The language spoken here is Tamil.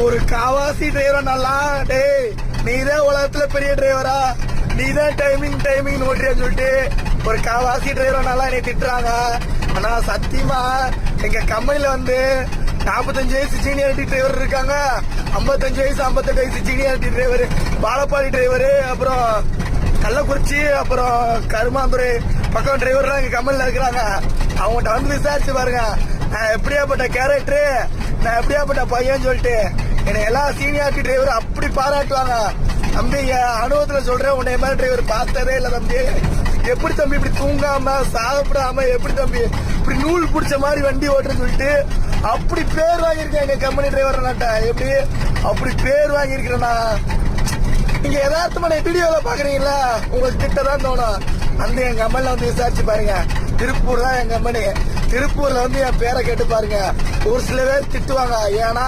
ஒரு காவாசி டிரைவர் நல்லா டேய் நீதான் உலகத்துல பெரிய டிரைவரா நீதான் டைமிங் ஓட்டுறியான்னு சொல்லிட்டு ஒரு காவாசி டிரைவர் நல்லா என்னை திட்டுறாங்க. ஆனா சத்தியமா எங்க கம்பெனில வந்து 45 வயசு சீனியாரிட்டி டிரைவர் இருக்காங்க, 55 வயசு 58 வயசு சீனியாரிட்டி டிரைவர், பாலப்பாடி டிரைவரு, அப்புறம் கள்ளக்குறிச்சி, அப்புறம் கருமாந்துறை பக்கம் டிரைவர்லாம் எங்க கம்பெனில இருக்கிறாங்க. அவங்ககிட்ட வந்து விசாரிச்சு பாருங்க நான் எப்படியாப்பட்ட கேரக்டரு, நான் எப்படியாப்பட்ட பையன் சொல்லிட்டு என்னை எல்லா சீனியாரிட்டி டிரைவர் அப்படி பாராட்டுவாங்க. தம்பி என் அனுபவத்துல சொல்றேன், உன்னை மாதிரி டிரைவர் பார்த்ததே இல்லை தம்பி. எப்படி தம்பி இப்படி தூங்காம சாப்பிடாம எப்படி தம்பி இப்படி நூல் பிடிச்ச மாதிரி வண்டி ஓட்டுன்னு சொல்லிட்டு அப்படி பேர் வாங்கியிருக்கேன் எங்க கம்பெனி டிரைவர் நாட்ட. எப்படி அப்படி பேர் வாங்கியிருக்கிறேன்னா நீங்க யதார்த்தமான வீடியோல பாக்குறீங்களா உங்களுக்கு திட்டதான் தோணும். அந்த என் கம்பெனில வந்து விசாரிச்சு பாருங்க. திருப்பூர் தான் என் கம்பெனி. திருப்பூர்ல வந்து என் பேரை கேட்டு பாருங்க. ஒரு சில பேர் திட்டுவாங்க, ஏன்னா